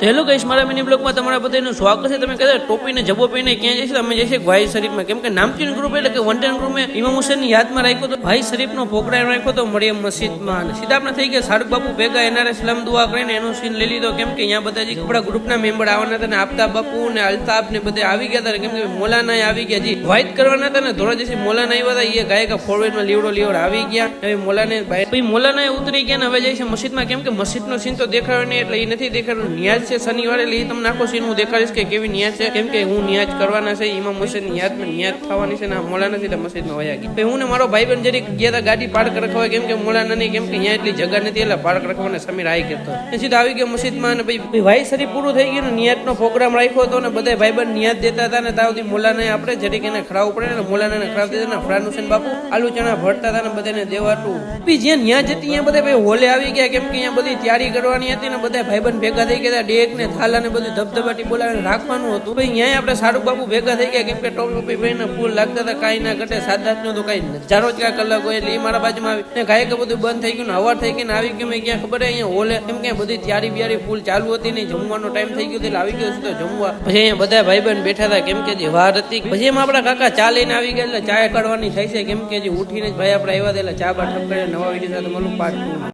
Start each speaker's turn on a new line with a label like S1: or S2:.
S1: Hello guys, મારા mini બ્લોગમાં તમારા બધાનું સ્વાગત છે. તમે કદાચ ટોપીને જબો પહેરીને ક્યાં જઈશું? અમે જઈશું ભાઈ શરીફમાં, કેમ કે નામચીન ગ્રુપ એટલે કે વન ગ્રુપે ઇમામ હુસૈનની યાદમાં રાખ્યો તો ભાઈ શરીફનો પ્રોગ્રામ રાખ્યો તો મરિયમ મસ્જિદમાં. અને સીધા આપણે થઈ ગયા શાહરુખ બાપુ ભેગા એનારે સલામ દુઆ કરીને એનો સીન લઈ લીધો, કેમ કે અહીંયા બધા જે આપણા ગ્રુપના મેમ્બર આવવાના હતા ને આફતાબ બાપુ ને અલ્તાફ ને બધા આવી ગયા હતા, કેમ કે મોલાના આવી ગયા જી વાઇટ કરવાના હતા ને ધોળા જશે મોલાના આવ્યા હતા. એ ગાયકા ફોરવેડમાં લીવડો આવી ગયા. હવે મોલાને ભાઈ મોલાના ઉતરી ગયા ને હવે જાય છે મસ્જિદમાં, કેમ કે મસ્જિદનો સીન તો દેખાડ્યો નહીં એટલે એ નથી દેખાડ્યું. નિયાજ છે શનિવારે, એટલે એ તમને આખો સીન હું દેખાડીશ કે કેવી નિયાજ છે, કેમ કે હું નિયાજ કરવાના છે ઇમામ હુસૈનની યાદમાં નિયાજ થવાની છે ને મોલા નથી એટલે મસ્જિદમાં વયા ગયા. હું ને મારો ભાઈ બહેન જરીક ગયા હતા ગાડી પાર્ક રખવા, કેમ કે મોલાના નહીં, કેમ કે અહીંયા એટલી જગ્યા નથી એટલે પાર્ક રખવાને સમીર આવી ગયો હતો. સીધા આવી ગયો મસ્જિદમાં અને ભાઈ ભાઈ શરીફ પૂરું થઈ ગયું ને નિયાજનો પ્રોગ્રામ રાખ્યો હતો ને બધા ભાઈ બહેન નિયાજ દેતા હતા ને ત્યાં સુધી મોલાને આપણે જરીક એને ખરાબ પડે ને મોલાને ખરાબ દેતા ને ફરાન હુસેન બાપુ આલુ ચણા ભરતા હતા ને બધાને દેવાતું. જ્યાં નિયાજ હતી ત્યાં બધા ભાઈ હોલે આવી ગયા, કેમ કે અહીંયા બધી તૈયારી કરવાની હતી ને બધા ભાઈ બહેન ભેગા થઈ ગયા. ડેક ને થાલા ને બધું ધબધબાટી બોલાવીને રાખવાનું હતું. ભાઈ અહીંયા આપણે શાહરુખ બાપુ ભેગા થઈ ગયા, કેમ કે ટોપી ભાઈને ફૂલ લાગતા હતા, કાંઈ ના ઘટે સાદાત નું તો કાંઈ ચારો જ કાંઈ કલાક હોય એટલે એ મારા બાજુમાં આવી ગાય કે બધું બંધ થઈ ગયું ને હવાર થઈ ગઈ ને આવી ગયું. મેં ક્યાં ખબર અહીંયા હોલે, કેમ કે બધી તૈયારી બિયારી ફૂલ ચાલુ હતી ને જમવાનો ટાઈમ થઈ ગયો એટલે આવી ગયો તો જમવા. પછી અહીંયા બધા ભાઈ બહેન બેઠા હતા, કેમ કે જે વાર હતી. પછી એમાં આપણા કાકા ચા લઈને આવી ગયા એટલે ચા કાઢવાની થાય છે, કેમ કે જે ઉઠીને જ ભાઈ આપણે આવ્યા હતા એટલે ચા બા ઠપ કરે. નવા વિડીયો સાથે મળું પાર્ટ 2.